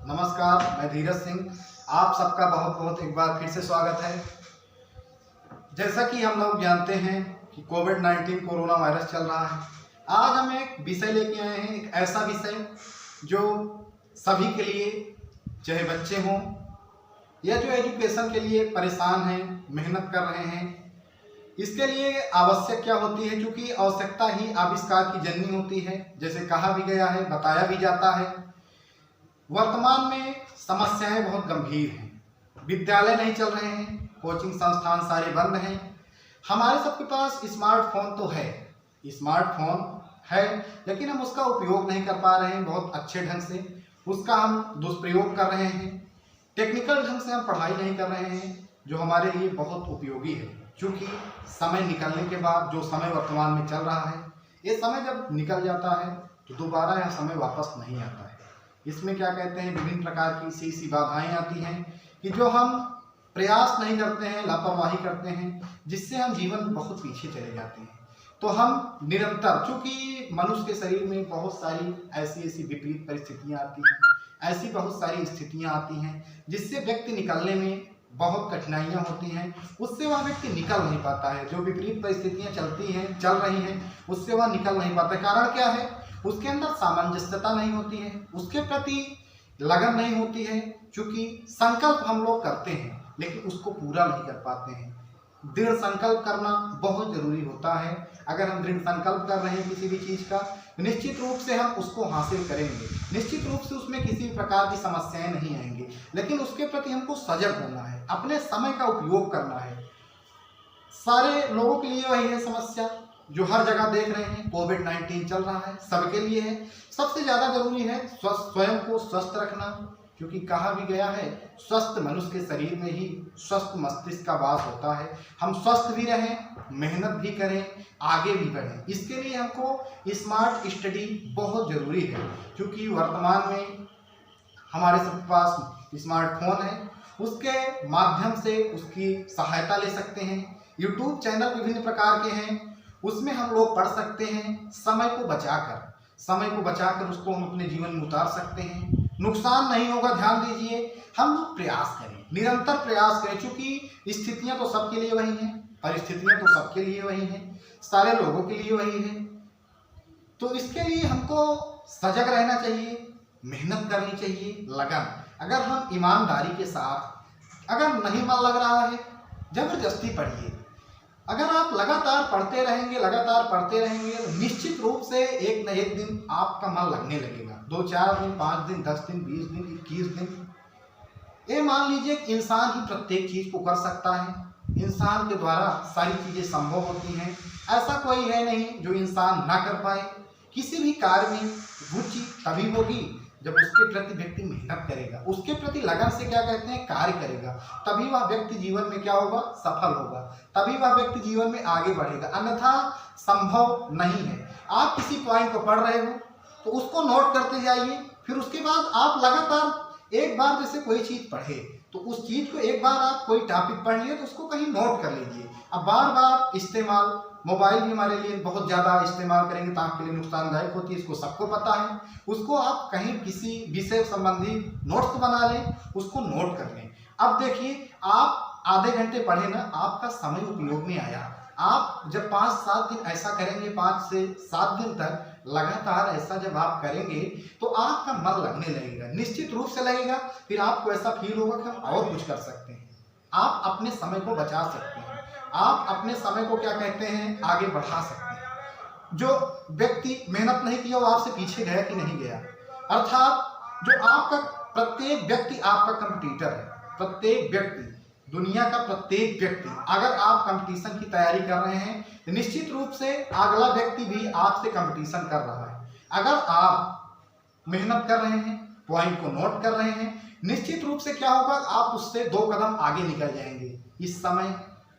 नमस्कार, मैं धीरज सिंह। आप सबका बहुत बहुत एक बार फिर से स्वागत है। जैसा कि हम लोग जानते हैं कि कोविड-19 कोरोना वायरस चल रहा है। आज हम एक विषय लेके आए हैं, एक ऐसा विषय जो सभी के लिए, चाहे बच्चे हों या जो एजुकेशन के लिए परेशान हैं, मेहनत कर रहे हैं, इसके लिए आवश्यक क्या होती है, क्योंकि आवश्यकता ही आविष्कार की जननी होती है। जैसे कहा भी गया है, बताया भी जाता है। वर्तमान में समस्याएं बहुत गंभीर हैं। विद्यालय नहीं चल रहे हैं, कोचिंग संस्थान सारे बंद हैं। हमारे सबके पास स्मार्टफोन तो है, लेकिन हम उसका उपयोग नहीं कर पा रहे हैं बहुत अच्छे ढंग से। उसका हम दुष्प्रयोग कर रहे हैं। टेक्निकल ढंग से हम पढ़ाई नहीं कर रहे हैं, जो हमारे लिए बहुत उपयोगी है। क्योंकि समय निकलने के बाद जो समय वर्तमान में चल रहा है, ये समय जब निकल जाता है तो दोबारा यह समय वापस नहीं आता है। इसमें क्या कहते हैं, विभिन्न प्रकार की सी बाधाएं आती हैं कि जो हम प्रयास नहीं करते हैं, लापरवाही करते हैं, जिससे हम जीवन में बहुत पीछे चले जाते हैं। तो हम निरंतर, चूँकि मनुष्य के शरीर में बहुत सारी ऐसी विपरीत परिस्थितियाँ आती हैं, ऐसी बहुत सारी स्थितियाँ आती हैं जिससे व्यक्ति निकलने में बहुत कठिनाइयाँ होती हैं। उससे वह व्यक्ति निकल नहीं पाता है। जो विपरीत परिस्थितियाँ चल रही हैं, उससे वह निकल नहीं पाता है। कारण क्या है? उसके अंदर सामंजस्यता नहीं होती है, उसके प्रति लगन नहीं होती है। क्योंकि संकल्प हम लोग करते हैं लेकिन उसको पूरा नहीं कर पाते हैं। दृढ़ संकल्प करना बहुत जरूरी होता है। अगर हम दृढ़ संकल्प कर रहे हैं किसी भी चीज का, निश्चित रूप से हम उसको हासिल करेंगे। निश्चित रूप से उसमें किसी भी प्रकार की समस्याएं नहीं आएंगी, लेकिन उसके प्रति हमको सजग होना है, अपने समय का उपयोग करना है। सारे लोगों के लिए वही है समस्या जो हर जगह देख रहे हैं। कोविड-19 चल रहा है, सबके लिए है। सबसे ज्यादा जरूरी है स्वयं को स्वस्थ रखना, क्योंकि कहा भी गया है, स्वस्थ मनुष्य के शरीर में ही स्वस्थ मस्तिष्क का वास होता है। हम स्वस्थ भी रहें, मेहनत भी करें, आगे भी बढ़ें। इसके लिए हमको स्मार्ट स्टडी बहुत जरूरी है। क्योंकि वर्तमान में हमारे सबके पास स्मार्टफोन है, उसके माध्यम से उसकी सहायता ले सकते हैं। यूट्यूब चैनल विभिन्न प्रकार के हैं, उसमें हम लोग पढ़ सकते हैं। समय को बचाकर उसको हम अपने जीवन में उतार सकते हैं। नुकसान नहीं होगा। ध्यान दीजिए, हम लोग प्रयास करें, निरंतर प्रयास करें। क्योंकि स्थितियां तो सबके लिए वही हैं, परिस्थितियां तो सबके लिए वही हैं, सारे लोगों के लिए वही है। तो इसके लिए हमको सजग रहना चाहिए, मेहनत करनी चाहिए, लगन। अगर हम ईमानदारी के साथ, अगर नहीं मन लग रहा है, जबरदस्ती पढ़िए। अगर आप लगातार पढ़ते रहेंगे तो निश्चित रूप से एक न एक दिन आपका मन लगने लगेगा। 2-4 दिन, 5 दिन, 10 दिन, 20 दिन, 21 दिन। ये मान लीजिए कि इंसान ही प्रत्येक चीज को कर सकता है। इंसान के द्वारा सारी चीजें संभव होती हैं। ऐसा कोई है नहीं जो इंसान ना कर पाए। किसी भी कार्य में रुचि तभी होगी जब उसके प्रति व्यक्ति मेहनत करेगा, उसके प्रति लगन से क्या कहते हैं, कार्य करेगा। तभी वह व्यक्ति जीवन में क्या होगा, सफल होगा। तभी वह व्यक्ति जीवन में आगे बढ़ेगा, अन्यथा संभव नहीं है। आप किसी पॉइंट को पढ़ रहे हो तो उसको नोट करते जाइए। फिर उसके बाद आप लगातार एक बार जैसे कोई चीज पढ़े तो उस चीज को एक बार आप कोई टॉपिक पढ़ लिए तो उसको कहीं नोट कर लीजिए। अब बार बार इस्तेमाल, मोबाइल भी हमारे लिए बहुत ज़्यादा इस्तेमाल करेंगे तो आपके लिए नुकसानदायक होती है, इसको सबको पता है। उसको आप कहीं किसी विषय संबंधी नोट्स बना लें, उसको नोट कर लें। अब देखिए, आप आधे घंटे पढ़े ना, आपका समय उपयोग में आया। आप जब 5-7 दिन ऐसा करेंगे, 5 से 7 दिन तक लगातार ऐसा जब आप करेंगे तो आपका मन लगने लगेगा, निश्चित रूप से लगेगा। फिर आपको ऐसा फील होगा कि हम और कुछ कर सकते हैं। आप अपने समय को बचा सकते हैं, आप अपने समय को क्या कहते हैं, आगे बढ़ा सकते हैं। जो व्यक्ति मेहनत नहीं किया वो आपसे पीछे गया कि नहीं गया। अर्थात जो आपका प्रत्येक व्यक्ति आपका कंपटीटर है। प्रत्येक व्यक्ति, दुनिया का प्रत्येक व्यक्ति, अगर आप कंपटीशन की तैयारी कर रहे हैं तो निश्चित रूप से अगला व्यक्ति भी आपसे कंपटीशन कर रहा है। अगर आप मेहनत कर रहे हैं, पॉइंट को नोट कर रहे हैं, निश्चित रूप से क्या होगा, आप उससे 2 कदम आगे निकल जाएंगे। इस समय,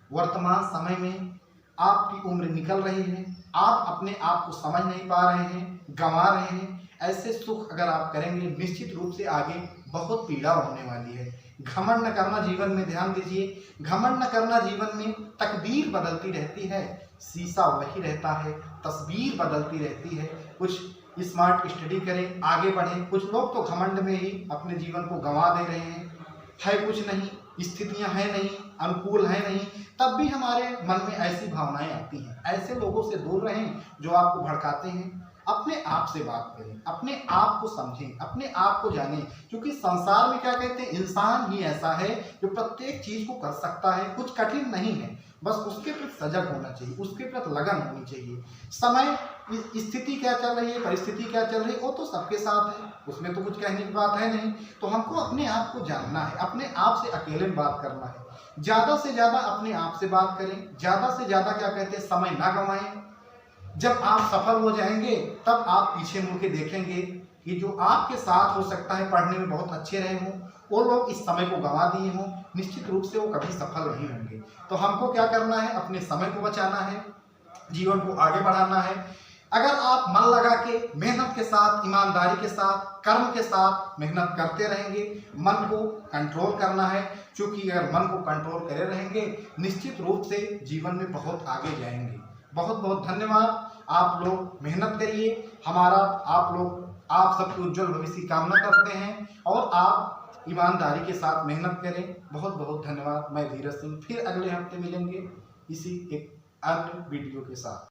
वर्तमान समय में आपकी उम्र निकल रही है, आप अपने आप को समझ नहीं पा रहे हैं, गंवा रहे हैं। ऐसे सुख अगर आप करेंगे, निश्चित रूप से आगे बहुत पीड़ा होने वाली है। घमंड न करना जीवन में, ध्यान दीजिए, घमंड न करना जीवन में। तकदीर बदलती रहती है, शीशा वही रहता है, तस्वीर बदलती रहती है। कुछ स्मार्ट स्टडी करें, आगे बढ़ें। कुछ लोग तो घमंड में ही अपने जीवन को गंवा दे रहे हैं, है कुछ नहीं, स्थितियां हैं नहीं, अनुकूल है नहीं, तब भी हमारे मन में ऐसी भावनाएं आती हैं। ऐसे लोगों से दूर रहें जो आपको भड़काते हैं। अपने आप से बात करें, अपने आप को समझें, अपने आप को जानें, क्योंकि संसार में क्या कहते हैं, इंसान ही ऐसा है जो प्रत्येक चीज को कर सकता है, कुछ कठिन नहीं है, बस उसके प्रति सजग होना चाहिए, उसके प्रति लगन होनी चाहिए। समय, स्थिति क्या चल रही है, परिस्थिति क्या चल रही है, वो तो सबके साथ है, उसमें तो कुछ कहने की बात है नहीं। तो हमको अपने आप को जानना है, अपने आप से अकेले में बात करना है। ज्यादा से ज्यादा अपने आप से बात करें, ज्यादा से ज्यादा क्या कहते हैं, समय ना गंवाएं। जब आप सफल हो जाएंगे तब आप पीछे मुड़ के देखेंगे कि जो आपके साथ हो सकता है पढ़ने में बहुत अच्छे रहे हों, वो लोग इस समय को गंवा दिए हों, निश्चित रूप से वो कभी सफल नहीं होंगे। तो हमको क्या करना है, अपने समय को बचाना है, जीवन को आगे बढ़ाना है। अगर आप मन लगा के, मेहनत के साथ, ईमानदारी के साथ, कर्म के साथ मेहनत करते रहेंगे, मन को कंट्रोल करना है, क्योंकि अगर मन को कंट्रोल करे रहेंगे निश्चित रूप से जीवन में बहुत आगे जाएंगे। बहुत बहुत धन्यवाद। आप लोग मेहनत करिए, आप सबके उज्जवल भविष्य की कामना करते हैं, और आप ईमानदारी के साथ मेहनत करें। बहुत बहुत धन्यवाद। मैं धीरज सिंह, फिर अगले हफ्ते मिलेंगे इसी एक अन्य वीडियो के साथ।